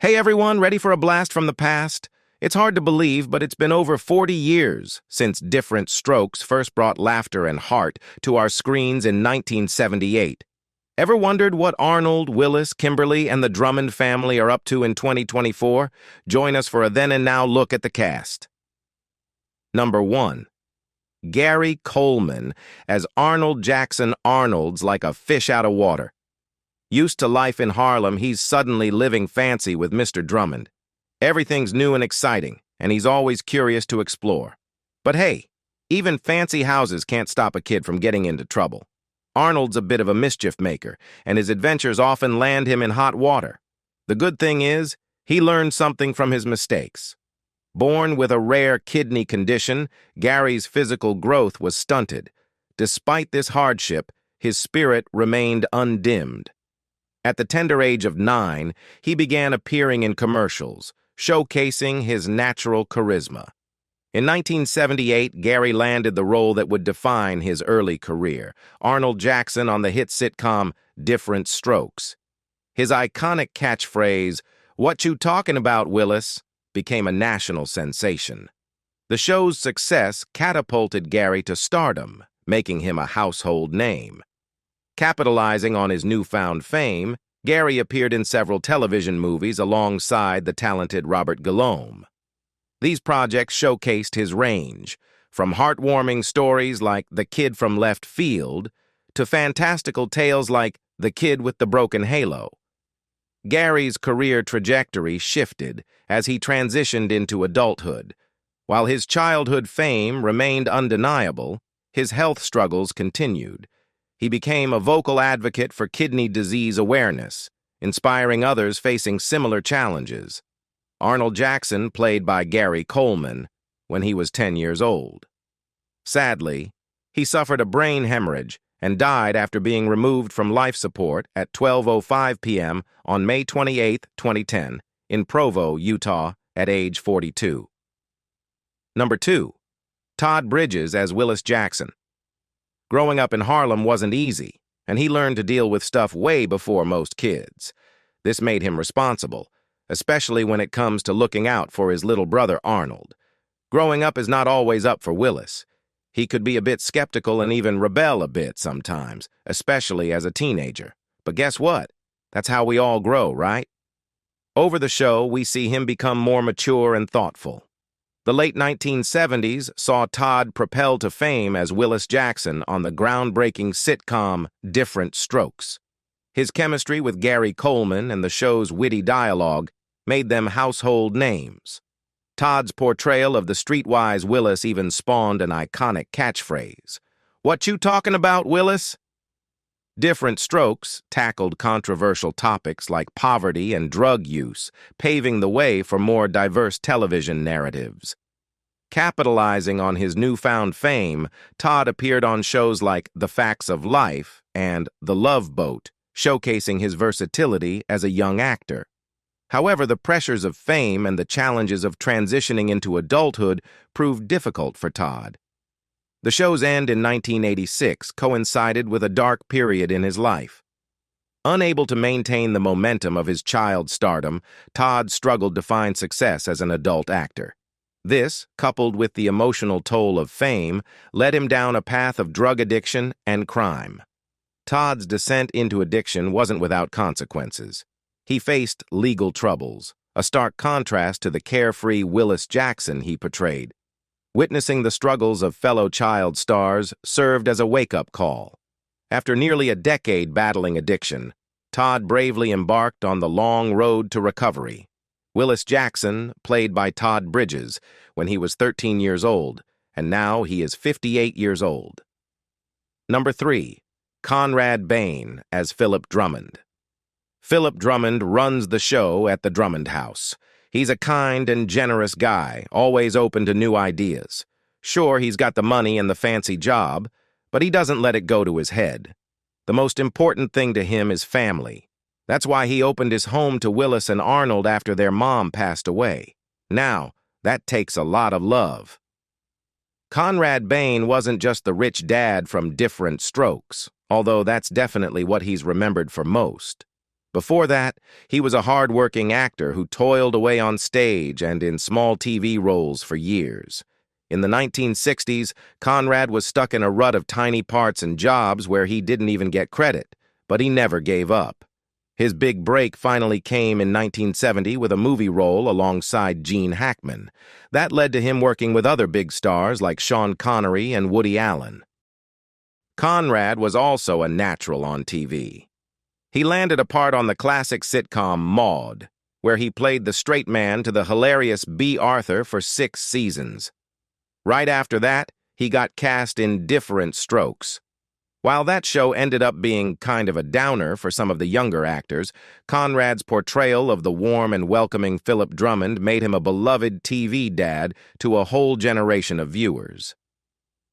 Hey everyone, ready for a blast from the past? It's hard to believe, but it's been over 40 years since Diff'rent Strokes first brought laughter and heart to our screens in 1978. Ever wondered what Arnold, Willis, Kimberly, and the Drummond family are up to in 2024? Join us for a then and now look at the cast. Number 1. Gary Coleman as Arnold Jackson Arnold's like a fish out of water. Used to life in Harlem, he's suddenly living fancy with Mr. Drummond. Everything's new and exciting, and he's always curious to explore. But hey, even fancy houses can't stop a kid from getting into trouble. Arnold's a bit of a mischief maker, and his adventures often land him in hot water. The good thing is, he learned something from his mistakes. Born with a rare kidney condition, Gary's physical growth was stunted. Despite this hardship, his spirit remained undimmed. At the tender age of 9, he began appearing in commercials, showcasing his natural charisma. In 1978, Gary landed the role that would define his early career, Arnold Jackson on the hit sitcom Diff'rent Strokes. His iconic catchphrase, "What you talking about, Willis?" became a national sensation. The show's success catapulted Gary to stardom, making him a household name. Capitalizing on his newfound fame, Gary appeared in several television movies alongside the talented Robert Guillaume. These projects showcased his range, from heartwarming stories like The Kid from Left Field to fantastical tales like The Kid with the Broken Halo. Gary's career trajectory shifted as he transitioned into adulthood. While his childhood fame remained undeniable, his health struggles continued. He became a vocal advocate for kidney disease awareness, inspiring others facing similar challenges. Arnold Jackson played by Gary Coleman when he was 10 years old. Sadly, he suffered a brain hemorrhage and died after being removed from life support at 12:05 p.m. on May 28, 2010, in Provo, Utah, at age 42. Number 2. Todd Bridges as Willis Jackson. Growing up in Harlem wasn't easy, and he learned to deal with stuff way before most kids. This made him responsible, especially when it comes to looking out for his little brother Arnold. Growing up is not always up for Willis. He could be a bit skeptical and even rebel a bit sometimes, especially as a teenager. But guess what? That's how we all grow, right? Over the show, we see him become more mature and thoughtful. The late 1970s saw Todd propel to fame as Willis Jackson on the groundbreaking sitcom Diff'rent Strokes. His chemistry with Gary Coleman and the show's witty dialogue made them household names. Todd's portrayal of the streetwise Willis even spawned an iconic catchphrase, "What you talking about, Willis?" Diff'rent Strokes tackled controversial topics like poverty and drug use, paving the way for more diverse television narratives. Capitalizing on his newfound fame, Todd appeared on shows like The Facts of Life and The Love Boat, showcasing his versatility as a young actor. However, the pressures of fame and the challenges of transitioning into adulthood proved difficult for Todd. The show's end in 1986 coincided with a dark period in his life. Unable to maintain the momentum of his child stardom, Todd struggled to find success as an adult actor. This, coupled with the emotional toll of fame, led him down a path of drug addiction and crime. Todd's descent into addiction wasn't without consequences. He faced legal troubles, a stark contrast to the carefree Willis Jackson he portrayed. Witnessing the struggles of fellow child stars served as a wake-up call. After nearly a decade battling addiction, Todd bravely embarked on the long road to recovery. Willis Jackson played by Todd Bridges when he was 13 years old, and now he is 58 years old. Number 3. Conrad Bane as Philip Drummond. Philip Drummond runs the show at the Drummond house. He's a kind and generous guy, always open to new ideas. Sure, he's got the money and the fancy job, but he doesn't let it go to his head. The most important thing to him is family. That's why he opened his home to Willis and Arnold after their mom passed away. Now, that takes a lot of love. Conrad Bane wasn't just the rich dad from Diff'rent Strokes, although that's definitely what he's remembered for most. Before that, he was a hard-working actor who toiled away on stage and in small TV roles for years. In the 1960s, Conrad was stuck in a rut of tiny parts and jobs where he didn't even get credit, but he never gave up. His big break finally came in 1970 with a movie role alongside Gene Hackman. That led to him working with other big stars like Sean Connery and Woody Allen. Conrad was also a natural on TV. He landed a part on the classic sitcom Mond, where he played the straight man to the hilarious B. Arthur for 6 seasons. Right after that, he got cast in Diff'rent Strokes. While that show ended up being kind of a downer for some of the younger actors, Conrad's portrayal of the warm and welcoming Philip Drummond made him a beloved TV dad to a whole generation of viewers.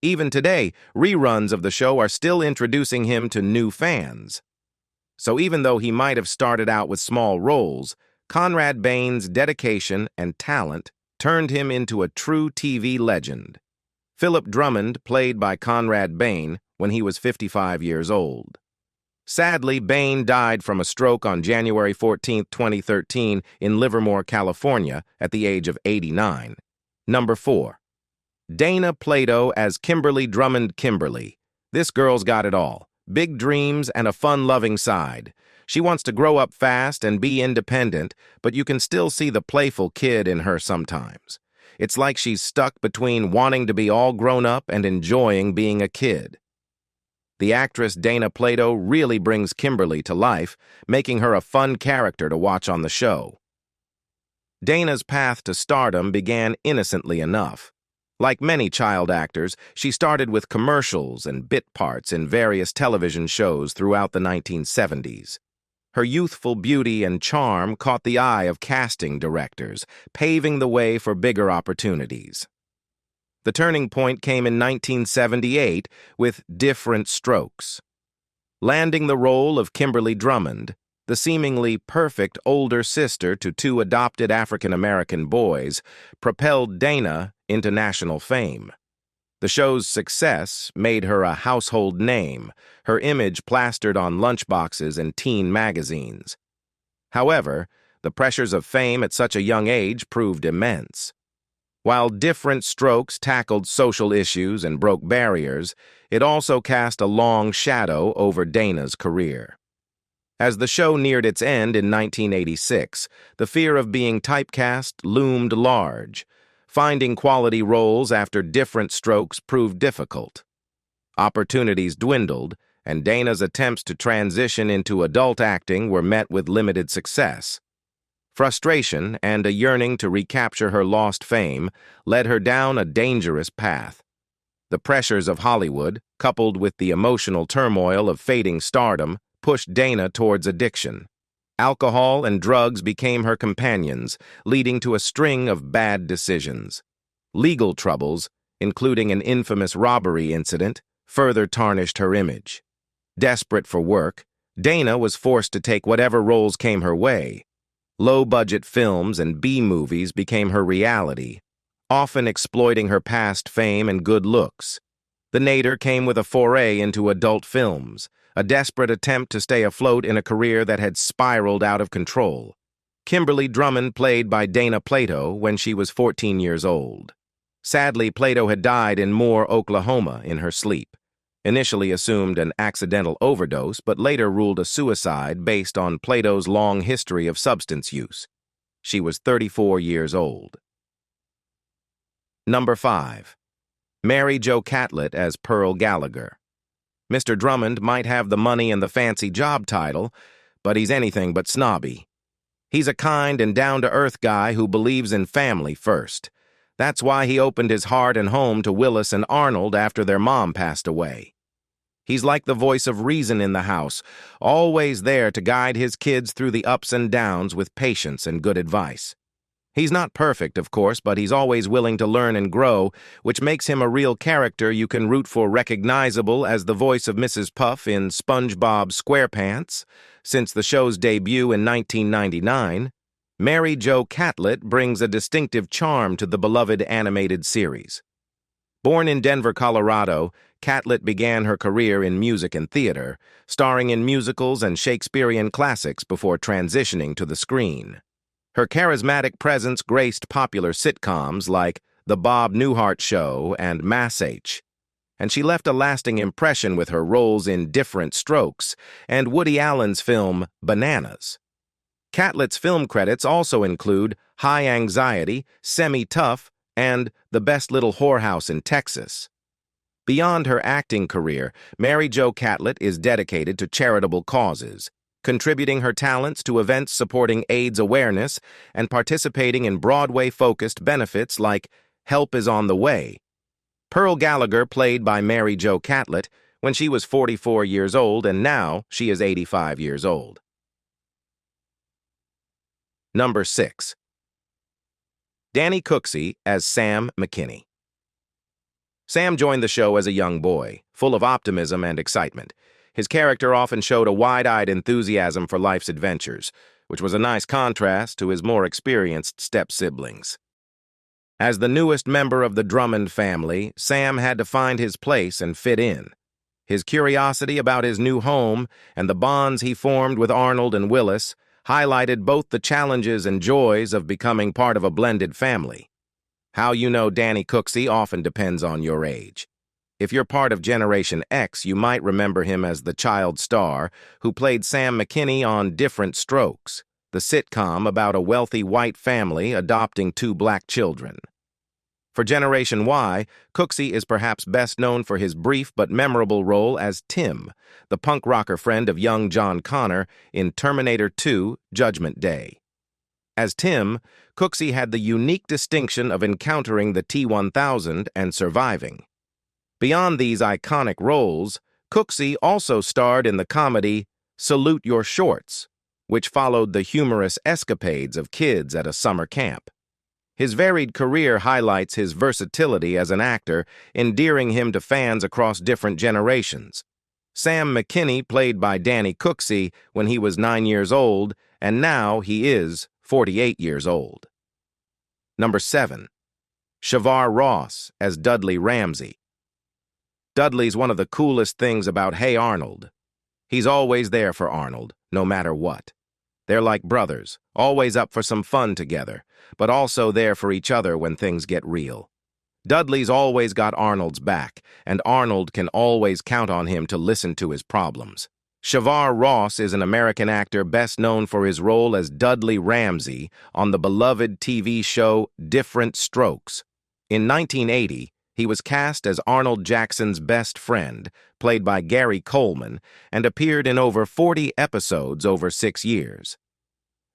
Even today, reruns of the show are still introducing him to new fans. So even though he might have started out with small roles, Conrad Bane's dedication and talent turned him into a true TV legend. Philip Drummond played by Conrad Bane when he was 55 years old. Sadly, Bane died from a stroke on January 14, 2013 in Livermore, California at the age of 89. Number 4. Dana Plato as Kimberly Drummond Kimberly. This girl's got it all. Big dreams and a fun-loving side. She wants to grow up fast and be independent, but you can still see the playful kid in her sometimes. It's like she's stuck between wanting to be all grown up and enjoying being a kid. The actress Dana Plato really brings Kimberly to life, making her a fun character to watch on the show. Dana's path to stardom began innocently enough. Like many child actors, she started with commercials and bit parts in various television shows throughout the 1970s. Her youthful beauty and charm caught the eye of casting directors, paving the way for bigger opportunities. The turning point came in 1978 with Diff'rent Strokes. Landing the role of Kimberly Drummond, the seemingly perfect older sister to 2 adopted African-American boys, propelled Dana into national fame. The show's success made her a household name, her image plastered on lunchboxes and teen magazines. However, the pressures of fame at such a young age proved immense. While Diff'rent Strokes tackled social issues and broke barriers, it also cast a long shadow over Dana's career. As the show neared its end in 1986, the fear of being typecast loomed large. Finding quality roles after Diff'rent Strokes proved difficult. Opportunities dwindled, and Dana's attempts to transition into adult acting were met with limited success. Frustration and a yearning to recapture her lost fame led her down a dangerous path. The pressures of Hollywood, coupled with the emotional turmoil of fading stardom, pushed Dana towards addiction. Alcohol and drugs became her companions, leading to a string of bad decisions. Legal troubles, including an infamous robbery incident, further tarnished her image. Desperate for work, Dana was forced to take whatever roles came her way. Low-budget films and B-movies became her reality, often exploiting her past fame and good looks. The nadir came with a foray into adult films, a desperate attempt to stay afloat in a career that had spiraled out of control. Kimberly Drummond played by Dana Plato when she was 14 years old. Sadly, Plato had died in Moore, Oklahoma, in her sleep. Initially assumed an accidental overdose, but later ruled a suicide based on Plato's long history of substance use. She was 34 years old. Number 5. Mary Jo Catlet as Pearl Gallagher. Mr. Drummond might have the money and the fancy job title, but he's anything but snobby. He's a kind and down-to-earth guy who believes in family first. That's why he opened his heart and home to Willis and Arnold after their mom passed away. He's like the voice of reason in the house, always there to guide his kids through the ups and downs with patience and good advice. He's not perfect, of course, but he's always willing to learn and grow, which makes him a real character you can root for, recognizable as the voice of Mrs. Puff in SpongeBob SquarePants. Since the show's debut in 1999, Mary Jo Catlet brings a distinctive charm to the beloved animated series. Born in Denver, Colorado, Catlet began her career in music and theater, starring in musicals and Shakespearean classics before transitioning to the screen. Her charismatic presence graced popular sitcoms like The Bob Newhart Show and Mass H, and she left a lasting impression with her roles in Diff'rent Strokes and Woody Allen's film Bananas. Catlet's film credits also include High Anxiety, Semi-Tough, and The Best Little Whorehouse in Texas. Beyond her acting career, Mary Jo Catlet is dedicated to charitable causes, contributing her talents to events supporting AIDS awareness and participating in Broadway-focused benefits like Help is on the Way. Pearl Gallagher played by Mary Jo Catlet when she was 44 years old, and now she is 85 years old. Number 6. Danny Cooksey as Sam McKinney. Sam joined the show as a young boy, full of optimism and excitement. His character often showed a wide-eyed enthusiasm for life's adventures, which was a nice contrast to his more experienced step-siblings. As the newest member of the Drummond family, Sam had to find his place and fit in. His curiosity about his new home and the bonds he formed with Arnold and Willis highlighted both the challenges and joys of becoming part of a blended family. How you know Danny Cooksey often depends on your age. If you're part of Generation X, you might remember him as the child star who played Sam McKinney on Diff'rent Strokes, the sitcom about a wealthy white family adopting 2 black children. For Generation Y, Cooksey is perhaps best known for his brief but memorable role as Tim, the punk rocker friend of young John Connor in Terminator 2: Judgment Day. As Tim, Cooksey had the unique distinction of encountering the T-1000 and surviving. Beyond these iconic roles, Cooksey also starred in the comedy Salute Your Shorts, which followed the humorous escapades of kids at a summer camp. His varied career highlights his versatility as an actor, endearing him to fans across different generations. Sam McKinney played by Danny Cooksey when he was 9 years old, and now he is 48 years old. Number 7. Shavar Ross as Dudley Ramsey. Dudley's one of the coolest things about Hey Arnold. He's always there for Arnold, no matter what. They're like brothers, always up for some fun together, but also there for each other when things get real. Dudley's always got Arnold's back, and Arnold can always count on him to listen to his problems. Shavar Ross is an American actor best known for his role as Dudley Ramsey on the beloved TV show Diff'rent Strokes. In 1980, he was cast as Arnold Jackson's best friend, played by Gary Coleman, and appeared in over 40 episodes over 6 years.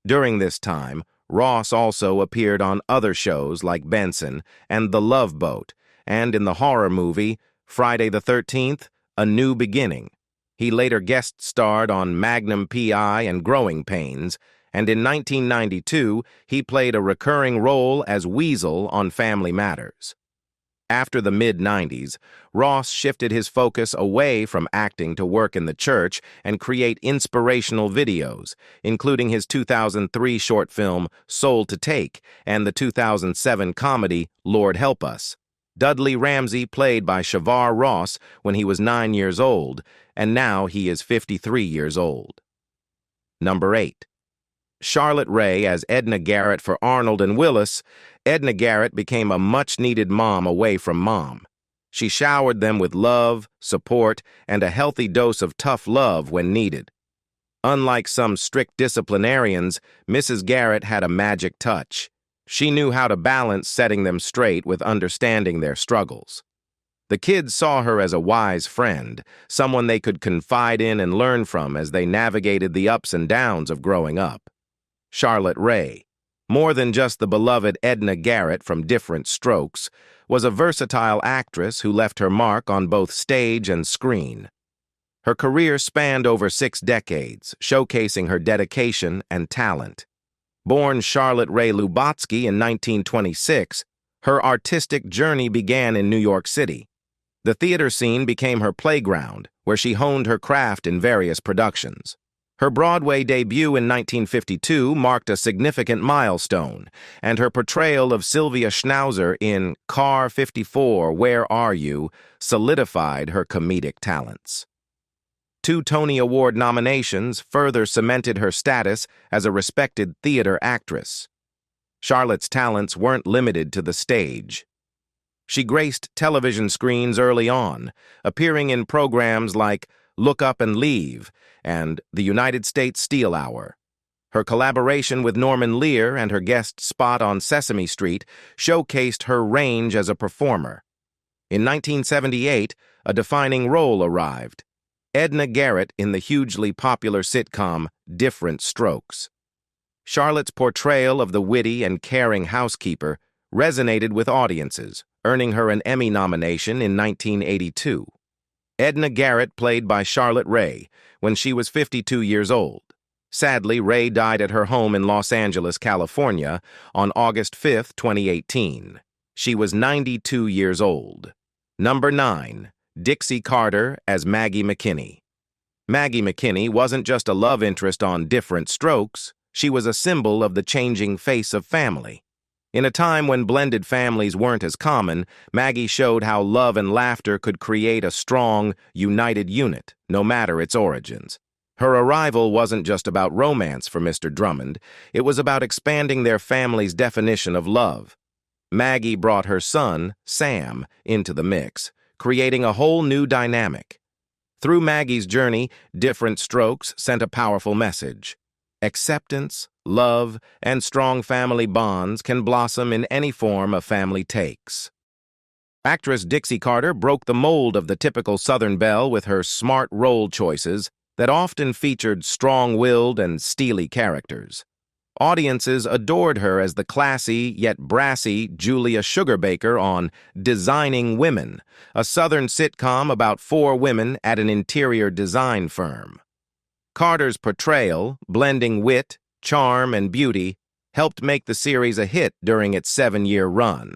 During this time, Ross also appeared on other shows like Benson and The Love Boat, and in the horror movie Friday the 13th, A New Beginning. He later guest-starred on Magnum P.I. and Growing Pains, and in 1992, he played a recurring role as Weasel on Family Matters. After the mid-90s, Ross shifted his focus away from acting to work in the church and create inspirational videos, including his 2003 short film Soul to Take and the 2007 comedy Lord Help Us. Dudley Ramsey played by Shavar Ross when he was 9 years old, and now he is 53 years old. Number 8. Charlotte Rae as Edna Garrett for Arnold and Willis. Edna Garrett became a much-needed mom away from Mom. She showered them with love, support, and a healthy dose of tough love when needed. Unlike some strict disciplinarians, Mrs. Garrett had a magic touch. She knew how to balance setting them straight with understanding their struggles. The kids saw her as a wise friend, someone they could confide in and learn from as they navigated the ups and downs of growing up. Charlotte Rae, more than just the beloved Edna Garrett from Diff'rent Strokes, was a versatile actress who left her mark on both stage and screen. Her career spanned over 6 decades, showcasing her dedication and talent. Born Charlotte Rae Lubotsky in 1926, her artistic journey began in New York City. The theater scene became her playground, where she honed her craft in various productions. Her Broadway debut in 1952 marked a significant milestone, and her portrayal of Sylvia Schnauzer in Car 54, Where Are You? Solidified her comedic talents. 2 Tony Award nominations further cemented her status as a respected theater actress. Charlotte's talents weren't limited to the stage. She graced television screens early on, appearing in programs like Look Up and Leave and The United States Steel Hour. Her collaboration with Norman Lear and her guest spot on Sesame Street showcased her range as a performer. In 1978, a defining role arrived: Edna Garrett in the hugely popular sitcom Diff'rent Strokes. Charlotte's portrayal of the witty and caring housekeeper resonated with audiences, earning her an Emmy nomination in 1982. Edna Garrett played by Charlotte Rae when she was 52 years old. Sadly, Rae died at her home in Los Angeles, California, on August 5, 2018. She was 92 years old. Number 9. Dixie Carter as Maggie McKinney. Maggie McKinney wasn't just a love interest on Diff'rent Strokes, she was a symbol of the changing face of family. In a time when blended families weren't as common, Maggie showed how love and laughter could create a strong, united unit, no matter its origins. Her arrival wasn't just about romance for Mr. Drummond, it was about expanding their family's definition of love. Maggie brought her son, Sam, into the mix, creating a whole new dynamic. Through Maggie's journey, Diff'rent Strokes sent a powerful message. Acceptance, love, and strong family bonds can blossom in any form a family takes. Actress Dixie Carter broke the mold of the typical Southern belle with her smart role choices that often featured strong-willed and steely characters. Audiences adored her as the classy yet brassy Julia Sugarbaker on Designing Women, a Southern sitcom about 4 women at an interior design firm. Carter's portrayal, blending wit, charm, and beauty, helped make the series a hit during its 7-year run.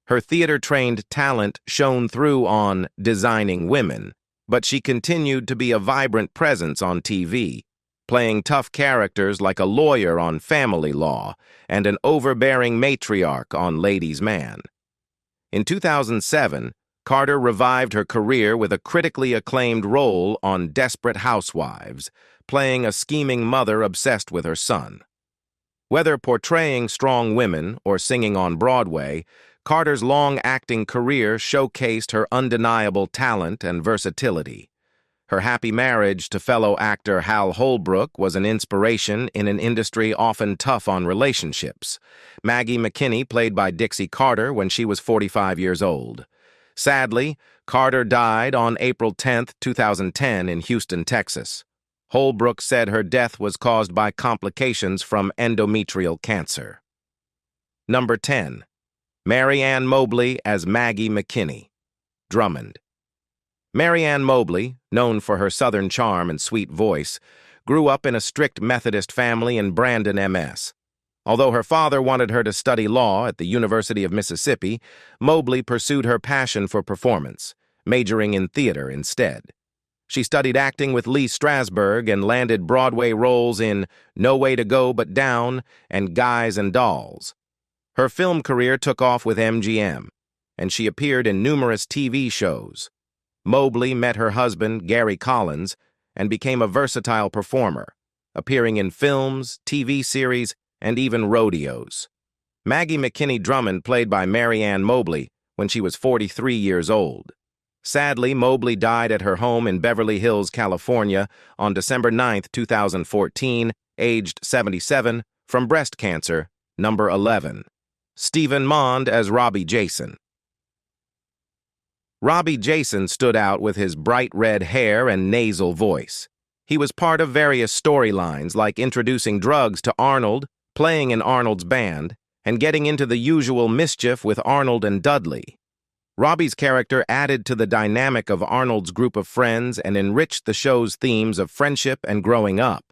Her theater-trained talent shone through on Designing Women, but she continued to be a vibrant presence on TV, playing tough characters like a lawyer on Family Law and an overbearing matriarch on Ladies' Man. In 2007, Carter revived her career with a critically acclaimed role on Desperate Housewives, playing a scheming mother obsessed with her son. Whether portraying strong women or singing on Broadway, Carter's long acting career showcased her undeniable talent and versatility. Her happy marriage to fellow actor Hal Holbrook was an inspiration in an industry often tough on relationships. Maggie McKinney played by Dixie Carter when she was 45 years old. Sadly, Carter died on April 10, 2010 in Houston, Texas. Holbrook said her death was caused by complications from endometrial cancer. Number 10. Maryanne Mobley as Maggie McKinney. Drummond. Maryanne Mobley, known for her Southern charm and sweet voice, grew up in a strict Methodist family in Brandon, MS. Although her father wanted her to study law at the University of Mississippi, Mobley pursued her passion for performance, majoring in theater instead. She studied acting with Lee Strasberg and landed Broadway roles in No Way to Go But Down and Guys and Dolls. Her film career took off with MGM, and she appeared in numerous TV shows. Mobley met her husband, Gary Collins, and became a versatile performer, appearing in films, TV series, and even rodeos. Maggie McKinney Drummond played by Maryanne Mobley when she was 43 years old. Sadly, Mobley died at her home in Beverly Hills, California on December 9, 2014, aged 77, from breast cancer. Number 11. Stephen Mond as Robbie Jason. Robbie Jason stood out with his bright red hair and nasal voice. He was part of various storylines like introducing drugs to Arnold, playing in Arnold's band, and getting into the usual mischief with Arnold and Dudley. Robbie's character added to the dynamic of Arnold's group of friends and enriched the show's themes of friendship and growing up.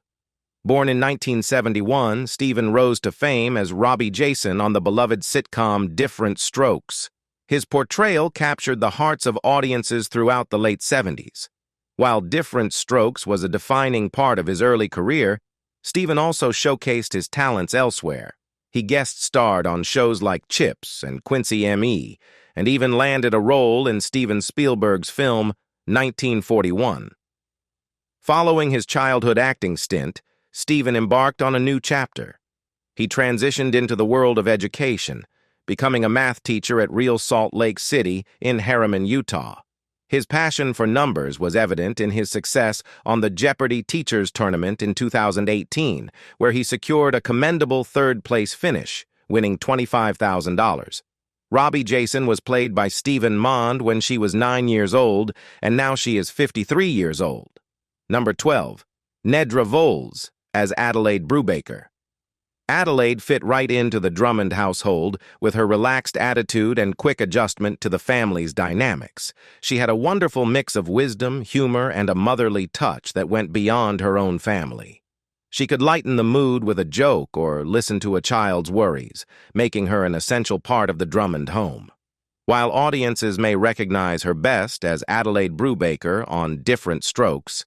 Born in 1971, Stephen rose to fame as Robbie Jason on the beloved sitcom Diff'rent Strokes. His portrayal captured the hearts of audiences throughout the late 70s. While Diff'rent Strokes was a defining part of his early career, Steven also showcased his talents elsewhere. He guest-starred on shows like Chips and Quincy M.E., and even landed a role in Steven Spielberg's film 1941. Following his childhood acting stint, Steven embarked on a new chapter. He transitioned into the world of education, becoming a math teacher at Real Salt Lake City in Harriman, Utah. His passion for numbers was evident in his success on the Jeopardy Teachers Tournament in 2018, where he secured a commendable third-place finish, winning $25,000. Robbie Jason was played by Stephen Mond when she was 9 years old, and now she is 53 years old. Number 12. Nedra Volz as Adelaide Brubaker. Adelaide fit right into the Drummond household with her relaxed attitude and quick adjustment to the family's dynamics. She had a wonderful mix of wisdom, humor, and a motherly touch that went beyond her own family. She could lighten the mood with a joke or listen to a child's worries, making her an essential part of the Drummond home. While audiences may recognize her best as Adelaide Brubaker on Diff'rent Strokes,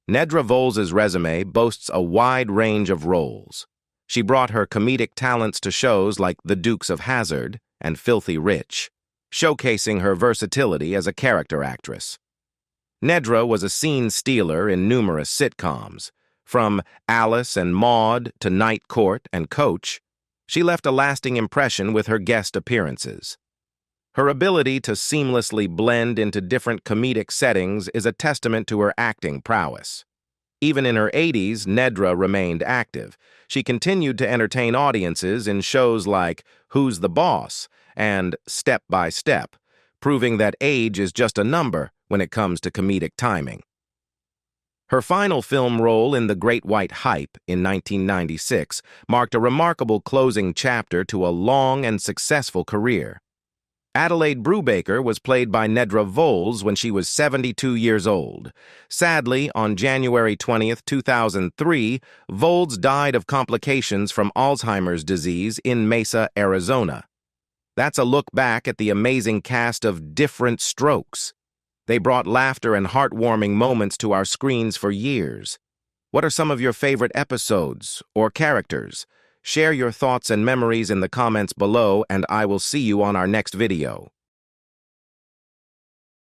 Nedra Volz's resume boasts a wide range of roles. She brought her comedic talents to shows like The Dukes of Hazzard and Filthy Rich, showcasing her versatility as a character actress. Nedra was a scene stealer in numerous sitcoms. From Alice and Maude to Night Court and Coach, she left a lasting impression with her guest appearances. Her ability to seamlessly blend into different comedic settings is a testament to her acting prowess. Even in her 80s, Nedra remained active. She continued to entertain audiences in shows like Who's the Boss and Step by Step, proving that age is just a number when it comes to comedic timing. Her final film role in The Great White Hype in 1996 marked a remarkable closing chapter to a long and successful career. Adelaide Brubaker was played by Nedra Volz when she was 72 years old. Sadly, on January 20, 2003, Volz died of complications from Alzheimer's disease in Mesa, Arizona. That's a look back at the amazing cast of Diff'rent Strokes. They brought laughter and heartwarming moments to our screens for years. What are some of your favorite episodes or characters? Share your thoughts and memories in the comments below, and I will see you on our next video.